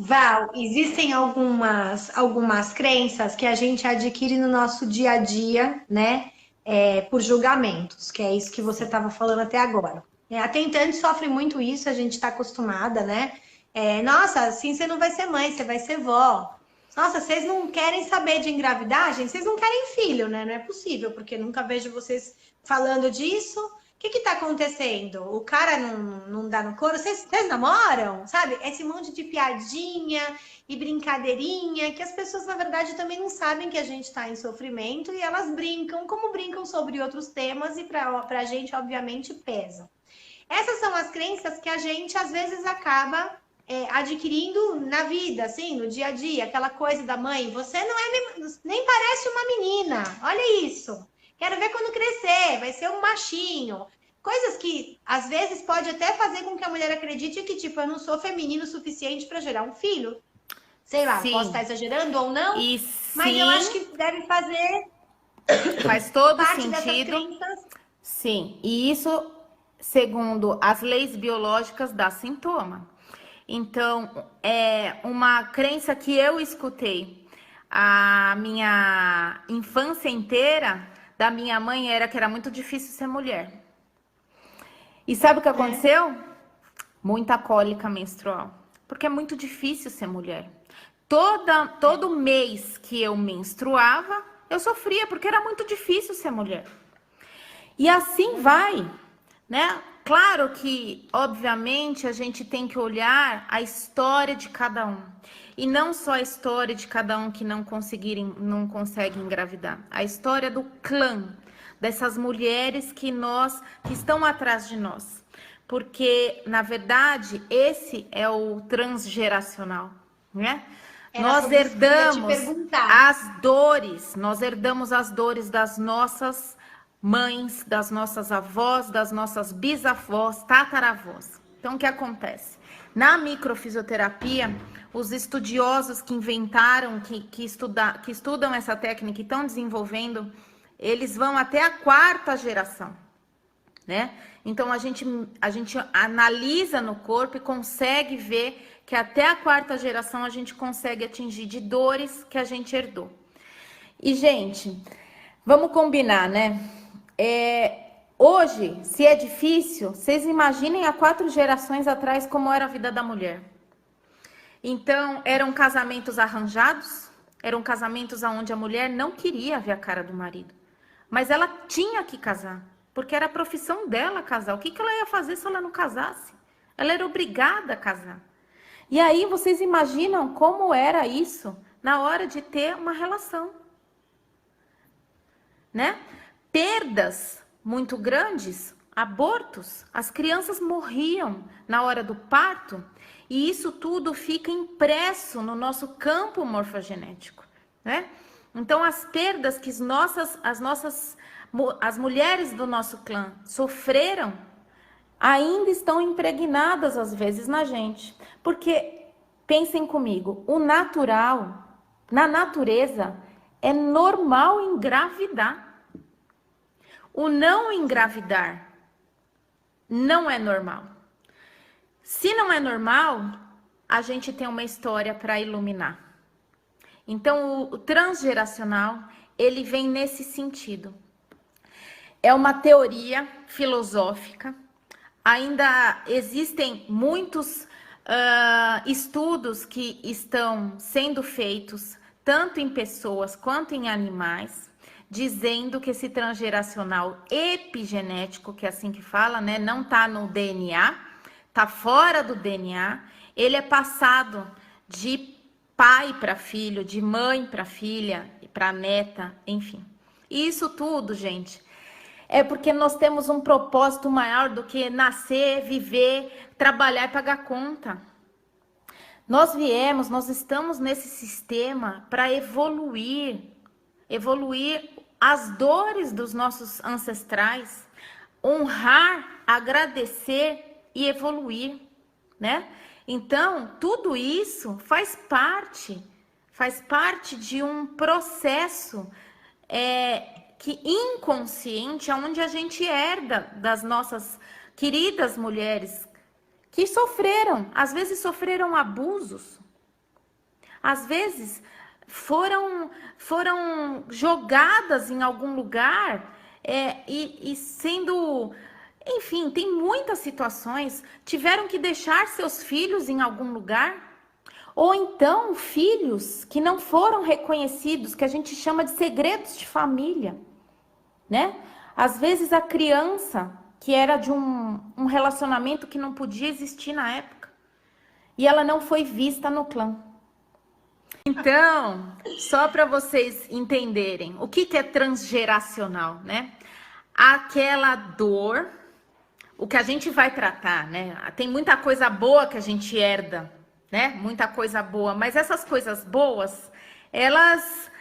Val, existem algumas crenças que a gente adquire no nosso dia a dia, né? Por julgamentos, que é isso que você estava falando até agora. A tentante sofre muito isso, a gente está acostumada, né? Nossa, assim você não vai ser mãe, você vai ser vó. Nossa, vocês não querem saber de engravidagem? Vocês não querem filho, né? Não é possível, porque nunca vejo vocês falando disso. O que tá acontecendo? O cara não dá no couro? Vocês namoram? Sabe? Esse monte de piadinha e brincadeirinha que as pessoas, na verdade, também não sabem que a gente está em sofrimento e elas brincam, como brincam sobre outros temas e pra gente, obviamente, pesa. Essas são as crenças que a gente, às vezes, acaba adquirindo na vida, assim, no dia a dia. Aquela coisa da mãe, você não é nem parece uma menina, olha isso. Quero ver quando crescer, vai ser um machinho. Coisas que, às vezes, pode até fazer com que a mulher acredite que, tipo, eu não sou feminino o suficiente para gerar um filho. Sei lá, posso estar Sim, exagerando ou não, e mas eu acho sim, que deve fazer faz todo parte dessas sentido. crenças. Sim, e isso, segundo as leis biológicas, dá sintoma. Então, é uma crença que eu escutei a minha infância inteira da minha mãe era que era muito difícil ser mulher. E sabe o que É. aconteceu? Muita cólica menstrual. Porque é muito difícil ser mulher. Todo mês que eu menstruava, eu sofria, porque era muito difícil ser mulher. E assim vai, né? Claro que, obviamente, a gente tem que olhar a história de cada um. E não só a história de cada um que não consegue engravidar. A história do clã, dessas mulheres que estão atrás de nós. Porque, na verdade, esse é o transgeracional, né? Era Nós sobre isso que eu ia te herdamos perguntar. as dores das nossas mães, das nossas avós, das nossas bisavós, tataravós. Então, o que acontece? Na microfisioterapia, os estudiosos que inventaram, que estudam essa técnica e estão desenvolvendo, eles vão até a quarta geração, né? Então, a gente analisa no corpo e consegue ver que até a quarta geração a gente consegue atingir de dores que a gente herdou. E, gente, vamos combinar, né? Hoje, se é difícil, vocês imaginem há 4 gerações atrás como era a vida da mulher. Então, eram casamentos arranjados, eram casamentos onde a mulher não queria ver a cara do marido. Mas ela tinha que casar, porque era a profissão dela casar. O que ela ia fazer se ela não casasse? Ela era obrigada a casar. E aí, vocês imaginam como era isso na hora de ter uma relação, né? Perdas muito grandes, abortos, as crianças morriam na hora do parto e isso tudo fica impresso no nosso campo morfogenético, né? Então as perdas que as mulheres do nosso clã sofreram ainda estão impregnadas às vezes na gente, porque pensem comigo, o natural, na natureza, é normal engravidar. O não engravidar não é normal. Se não é normal, a gente tem uma história para iluminar. Então, o transgeracional, ele vem nesse sentido. É uma teoria filosófica. Ainda existem muitos estudos que estão sendo feitos, tanto em pessoas quanto em animais, dizendo que esse transgeracional epigenético, que é assim que fala, né, não está no DNA, está fora do DNA, ele é passado de pai para filho, de mãe para filha, para neta, enfim. E isso tudo, gente, é porque nós temos um propósito maior do que nascer, viver, trabalhar e pagar conta. Nós estamos nesse sistema para evoluir as dores dos nossos ancestrais, honrar, agradecer e evoluir, né? Então, tudo isso faz parte de um processo que inconsciente, onde a gente herda das nossas queridas mulheres que sofreram, às vezes sofreram abusos, às vezes foram jogadas em algum lugar e sendo... Enfim, tem muitas situações, tiveram que deixar seus filhos em algum lugar, ou então filhos que não foram reconhecidos, que a gente chama de segredos de família, né? Às vezes a criança que era de um relacionamento que não podia existir na época, e ela não foi vista no clã. Então, só para vocês entenderem, o que é transgeracional, né? Aquela dor... O que a gente vai tratar, né? Tem muita coisa boa que a gente herda, né? Muita coisa boa, mas essas coisas boas,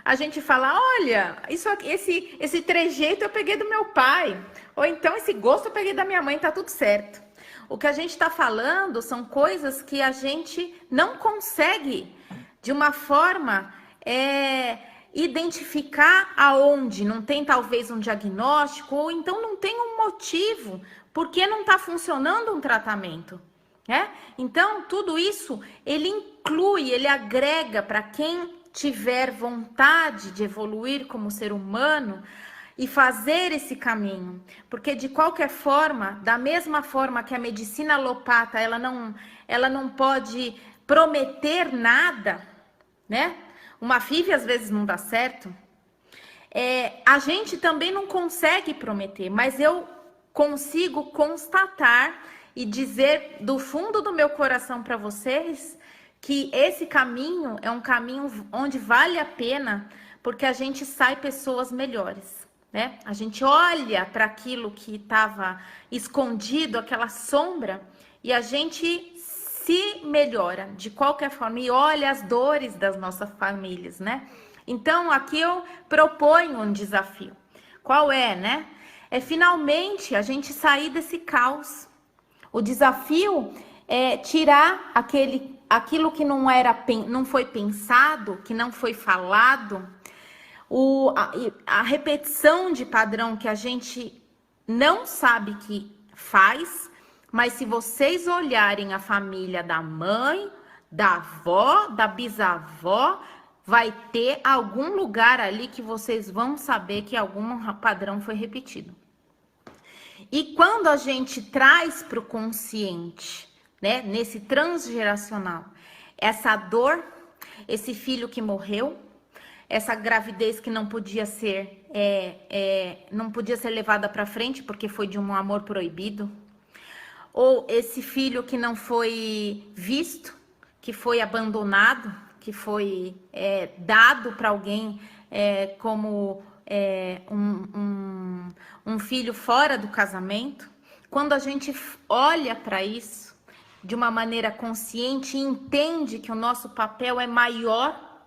a gente fala, olha, esse trejeito eu peguei do meu pai, ou então esse gosto eu peguei da minha mãe, tá tudo certo. O que a gente está falando são coisas que a gente não consegue, de uma forma, identificar aonde, não tem talvez um diagnóstico, ou então não tem um motivo, porque não está funcionando um tratamento, né? Então, tudo isso, ele inclui, ele agrega para quem tiver vontade de evoluir como ser humano e fazer esse caminho. Porque, de qualquer forma, da mesma forma que a medicina alopata, ela não pode prometer nada, né? Uma FIV às vezes não dá certo. A gente também não consegue prometer, mas eu consigo constatar e dizer do fundo do meu coração para vocês que esse caminho é um caminho onde vale a pena, porque a gente sai pessoas melhores, né? A gente olha para aquilo que estava escondido, aquela sombra, e a gente se melhora de qualquer forma e olha as dores das nossas famílias, né? Então, aqui eu proponho um desafio. Qual é, né? É finalmente a gente sair desse caos. O desafio é tirar aquilo que não foi pensado, que não foi falado, a repetição de padrão que a gente não sabe que faz, mas se vocês olharem a família da mãe, da avó, da bisavó, vai ter algum lugar ali que vocês vão saber que algum padrão foi repetido. E quando a gente traz para o consciente, né, nesse transgeracional, essa dor, esse filho que morreu, essa gravidez que não podia ser levada para frente porque foi de um amor proibido, ou esse filho que não foi visto, que foi abandonado, que foi dado para alguém como um filho fora do casamento. Quando a gente olha para isso de uma maneira consciente e entende que o nosso papel é maior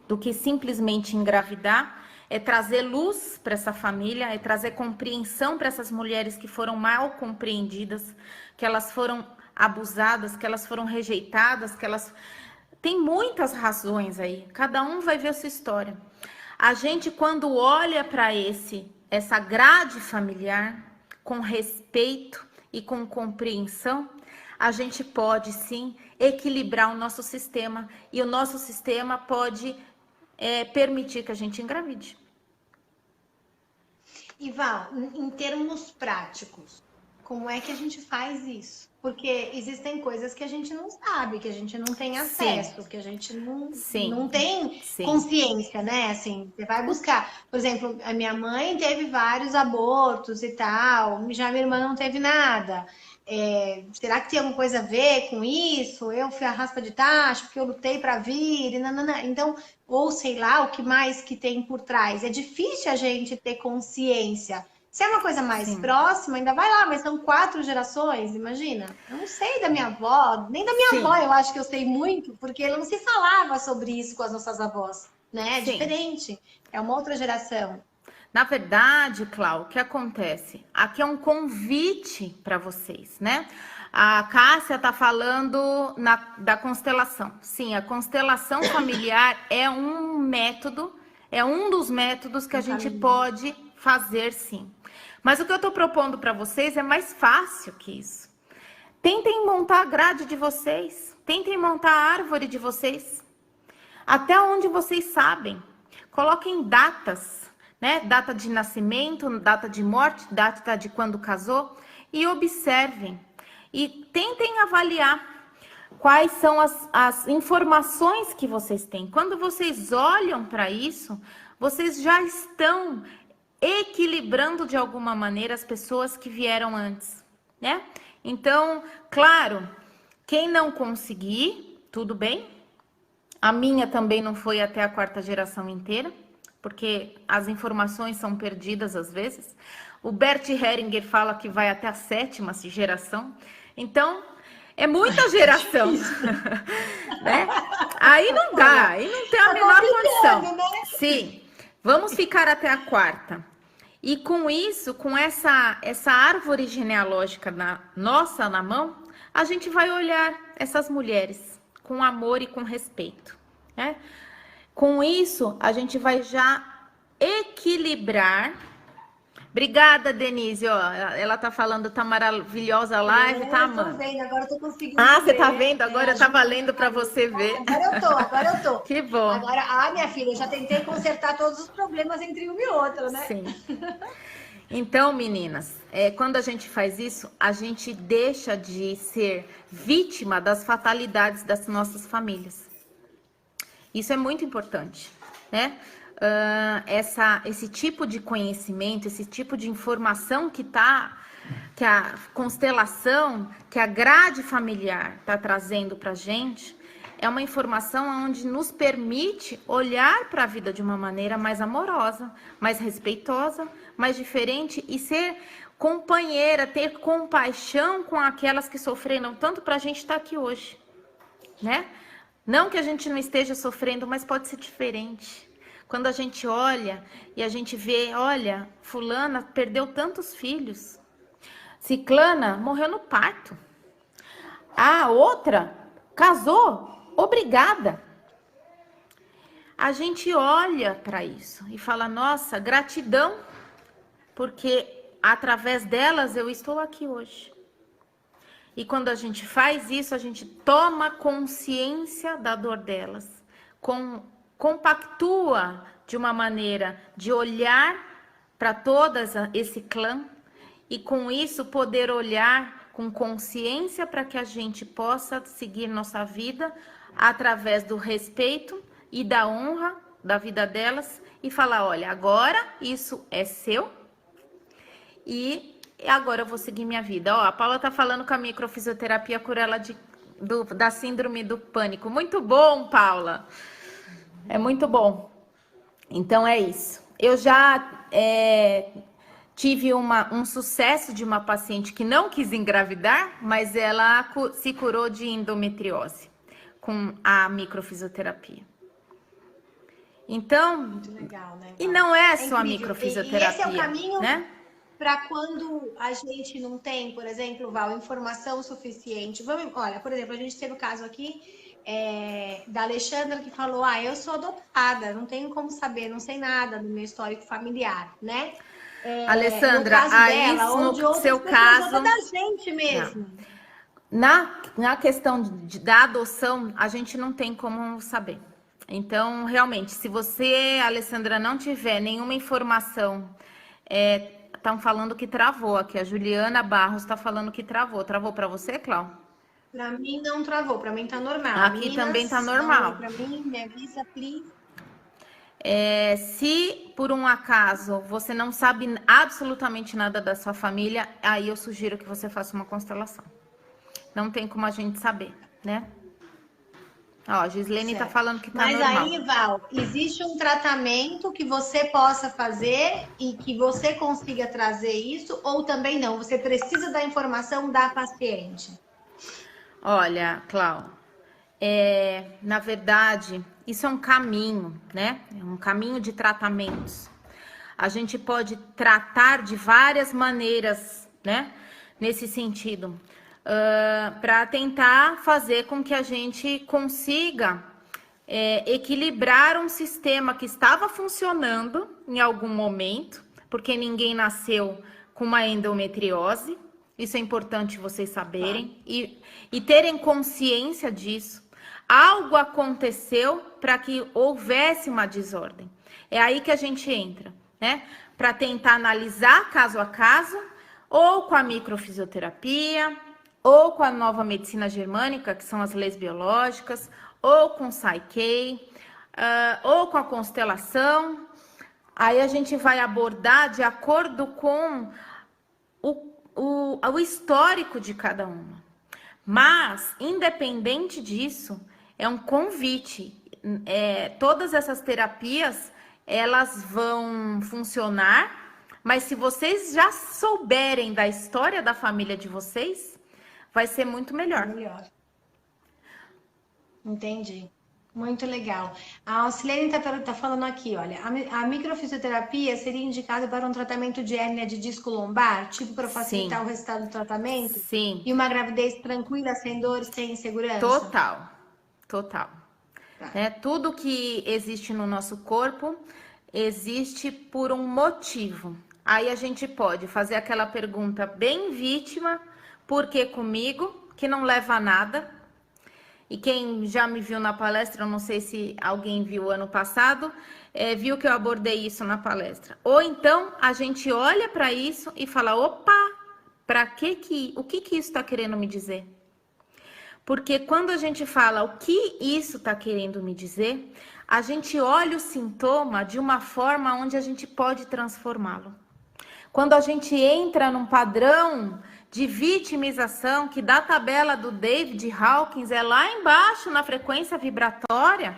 do que simplesmente engravidar, é trazer luz para essa família, é trazer compreensão para essas mulheres que foram mal compreendidas, que elas foram abusadas, que elas foram rejeitadas, que elas... Tem muitas razões aí, cada um vai ver a sua história. A gente, quando olha para essa grade familiar, com respeito e com compreensão, a gente pode sim equilibrar o nosso sistema, e o nosso sistema pode permitir que a gente engravide. E Val, em termos práticos, como é que a gente faz isso? Porque existem coisas que a gente não sabe, que a gente não tem acesso, que a gente não tem consciência, né? Assim, você vai buscar. Por exemplo, a minha mãe teve vários abortos e tal, já minha irmã não teve nada. Será que tem alguma coisa a ver com isso? Eu fui a raspa de tacho porque eu lutei para vir, e nanana. Então, ou sei lá, o que mais que tem por trás. É difícil a gente ter consciência. Se é uma coisa mais próxima, ainda vai lá, mas são 4 gerações, imagina. Eu não sei da minha avó, nem da minha avó eu acho que eu sei muito, porque não se falava sobre isso com as nossas avós, né? É diferente, é uma outra geração. Na verdade, Clau, o que acontece? Aqui é um convite para vocês, né? A Cássia está falando da constelação. Sim, a constelação familiar é um método, é um dos métodos que a gente pode fazer, sim. Mas o que eu estou propondo para vocês é mais fácil que isso. Tentem montar a grade de vocês, tentem montar a árvore de vocês. até onde vocês sabem. Coloquem datas, né? Data de nascimento, data de morte, data de quando casou, e observem. E tentem avaliar quais são as informações que vocês têm. Quando vocês olham para isso, vocês já estão equilibrando de alguma maneira as pessoas que vieram antes, né? Então, claro, quem não conseguir, tudo bem. A minha também não foi até a 4ª geração inteira, porque as informações são perdidas às vezes. O Bert Hellinger fala que vai até a 7ª geração. Então, é muita geração. Né? Aí não dá, aí não tem a menor condição. Né? Sim, vamos ficar até a 4ª. E com isso, com essa árvore genealógica nossa na mão, a gente vai olhar essas mulheres com amor e com respeito, né? Com isso, a gente vai já equilibrar. Obrigada, Denise, ó, ela tá falando, tá maravilhosa a live, tá amando. Eu tô vendo, agora eu tô conseguindo ver. Você ver. Tá vendo? Agora eu tava lendo para você ver. Agora eu tô. Que bom. Agora, minha filha, eu já tentei consertar todos os problemas entre uma e outra, né? Sim. Então, meninas, quando a gente faz isso, a gente deixa de ser vítima das fatalidades das nossas famílias. Isso é muito importante, né? Esse tipo de conhecimento, esse tipo de informação que a constelação, que a grade familiar está trazendo para a gente, é uma informação onde nos permite olhar para a vida de uma maneira mais amorosa, mais respeitosa, mais diferente e ser companheira, ter compaixão com aquelas que sofreram tanto para a gente estar aqui hoje, né? Não que a gente não esteja sofrendo, mas pode ser diferente. Quando a gente olha e a gente vê, olha, fulana perdeu tantos filhos, ciclana morreu no parto, a outra casou, obrigada. A gente olha para isso e fala, nossa, gratidão, porque através delas eu estou aqui hoje. E quando a gente faz isso, a gente toma consciência da dor delas, compactua de uma maneira de olhar para todo esse clã e com isso poder olhar com consciência para que a gente possa seguir nossa vida através do respeito e da honra da vida delas e falar, olha, agora isso é seu e agora eu vou seguir minha vida. Ó, a Paula tá falando com a microfisioterapia cura ela da síndrome do pânico. Muito bom, Paula. É muito bom. Então é isso. Eu já tive um sucesso de uma paciente que não quis engravidar, mas ela se curou de endometriose com a microfisioterapia. Então, muito legal, né? E não é só a microfisioterapia, e esse é o caminho, né? Para quando a gente não tem, por exemplo, Val, informação suficiente. Olha, por exemplo, a gente teve o caso aqui da Alexandra que falou, eu sou adotada, não tenho como saber, não sei nada do meu histórico familiar, né? Alessandra, aí no seu caso da gente mesmo. Na questão da adoção, a gente não tem como saber. Então, realmente, se você, Alessandra, não tiver nenhuma informação, estão falando que travou aqui. A Juliana Barros está falando que travou. Travou para você, Clau? Para mim não travou, para mim tá normal. Aqui também tá normal. Para mim, me avisa, please. Se por um acaso você não sabe absolutamente nada da sua família, aí eu sugiro que você faça uma constelação. Não tem como a gente saber, né? Ó, a Gislene tá falando que tá normal. Mas aí, Val, existe um tratamento que você possa fazer e que você consiga trazer isso, ou também não? Você precisa da informação da paciente? Olha, Clau, na verdade, isso é um caminho, né? É um caminho de tratamentos. A gente pode tratar de várias maneiras, né? Nesse sentido. Para tentar fazer com que a gente consiga equilibrar um sistema que estava funcionando em algum momento, porque ninguém nasceu com uma endometriose. Isso é importante vocês saberem e terem consciência disso. Algo aconteceu para que houvesse uma desordem. É aí que a gente entra, né? Para tentar analisar caso a caso, ou com a microfisioterapia, ou com a nova medicina germânica, que são as leis biológicas, ou com o Psyche, ou com a constelação. Aí a gente vai abordar de acordo com o histórico de cada uma. Mas, independente disso, é um convite. Todas essas terapias, elas vão funcionar, mas se vocês já souberem da história da família de vocês, vai ser muito melhor. Entendi. Muito legal. A Auxiliane tá falando aqui, olha, a microfisioterapia seria indicada para um tratamento de hérnia de disco lombar, tipo para facilitar o resultado do tratamento? Sim. E uma gravidez tranquila, sem dor, sem insegurança? Total. Tá. Tudo que existe no nosso corpo existe por um motivo. Aí a gente pode fazer aquela pergunta bem vítima, por que comigo? Que não leva a nada. E quem já me viu na palestra, eu não sei se alguém viu ano passado, viu que eu abordei isso na palestra. Ou então a gente olha para isso e fala, opa, o que isso está querendo me dizer? Porque quando a gente fala o que isso está querendo me dizer, a gente olha o sintoma de uma forma onde a gente pode transformá-lo. Quando a gente entra num padrão de vitimização, que da tabela do David Hawkins é lá embaixo na frequência vibratória,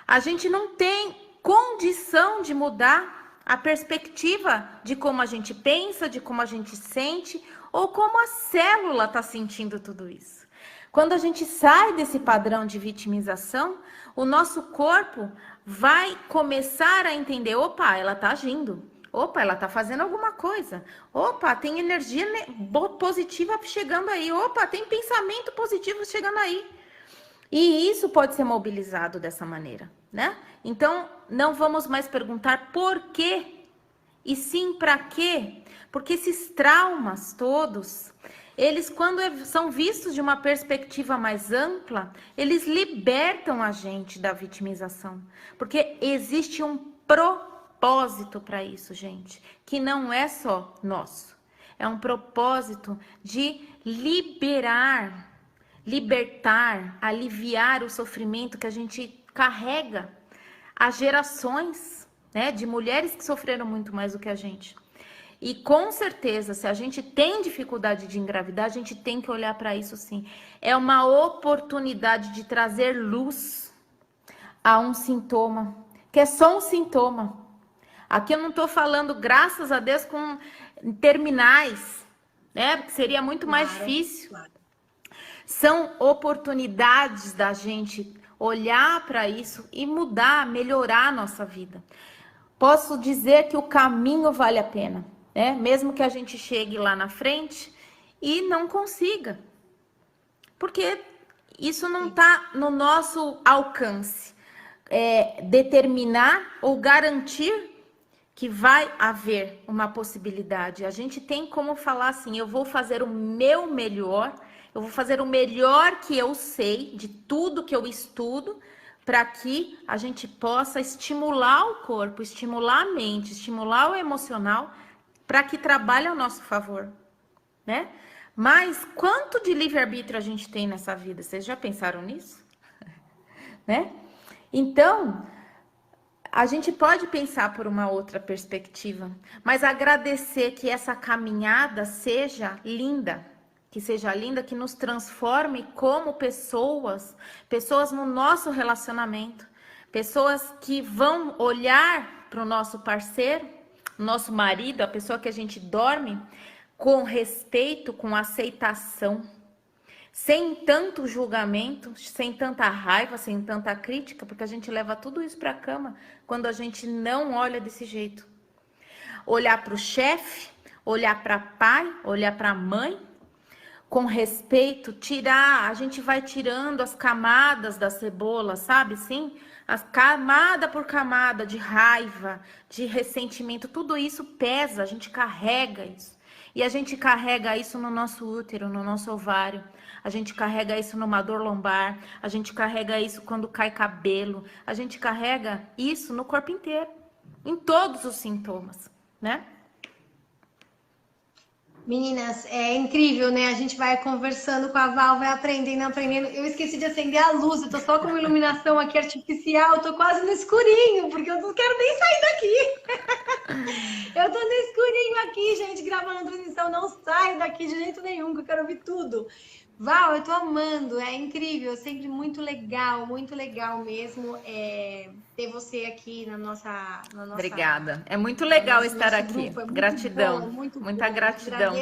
a gente não tem condição de mudar a perspectiva de como a gente pensa, de como a gente sente, ou como a célula está sentindo tudo isso. Quando a gente sai desse padrão de vitimização, o nosso corpo vai começar a entender, opa, ela está agindo. Opa, ela está fazendo alguma coisa. Opa, tem energia positiva chegando aí. Opa, tem pensamento positivo chegando aí. E isso pode ser mobilizado dessa maneira, né? Então, não vamos mais perguntar por quê, e sim para quê. Porque esses traumas todos, eles quando são vistos de uma perspectiva mais ampla, eles libertam a gente da vitimização. Porque existe um propósito para isso, gente, que não é só nosso. É um propósito de libertar, aliviar o sofrimento que a gente carrega há gerações, né, de mulheres que sofreram muito mais do que a gente. E com certeza, se a gente tem dificuldade de engravidar, a gente tem que olhar para isso sim. É uma oportunidade de trazer luz a um sintoma, que é só um sintoma. Aqui eu não estou falando, graças a Deus, com terminais, né? Porque seria muito mais difícil. São oportunidades da gente olhar para isso e mudar, melhorar a nossa vida. Posso dizer que o caminho vale a pena, né? Mesmo que a gente chegue lá na frente e não consiga. Porque isso não está no nosso alcance. Determinar ou garantir que vai haver uma possibilidade. A gente tem como falar assim, eu vou fazer o meu melhor, eu vou fazer o melhor que eu sei de tudo que eu estudo, para que a gente possa estimular o corpo, estimular a mente, estimular o emocional, para que trabalhe a nosso favor, né? Mas quanto de livre-arbítrio a gente tem nessa vida? Vocês já pensaram nisso? Né? Então, a gente pode pensar por uma outra perspectiva, mas agradecer que essa caminhada seja linda, que nos transforme como pessoas no nosso relacionamento, pessoas que vão olhar para o nosso parceiro, nosso marido, a pessoa que a gente dorme, com respeito, com aceitação, sem tanto julgamento, sem tanta raiva, sem tanta crítica, porque a gente leva tudo isso para a cama quando a gente não olha desse jeito. Olhar para o chefe, olhar para pai, olhar para mãe, com respeito, a gente vai tirando as camadas da cebola, sabe? Sim, as camada por camada de raiva, de ressentimento, tudo isso pesa, a gente carrega isso. E a gente carrega isso no nosso útero, no nosso ovário. A gente carrega isso numa dor lombar. A gente carrega isso quando cai cabelo. A gente carrega isso no corpo inteiro, em todos os sintomas, né? Meninas, é incrível, né? A gente vai conversando com a Val, vai aprendendo. Eu esqueci de acender a luz, eu tô só com uma iluminação aqui artificial, eu tô quase no escurinho, porque eu não quero nem sair daqui. Eu tô no escurinho aqui, gente, gravando a transmissão, não saio daqui de jeito nenhum, que eu quero ouvir tudo. Val, eu tô amando, é incrível, sempre muito legal mesmo ter você aqui na nossa... Obrigada, é muito legal estar aqui. Grupo, é muito Gratidão, bom, muito muita bom. gratidão.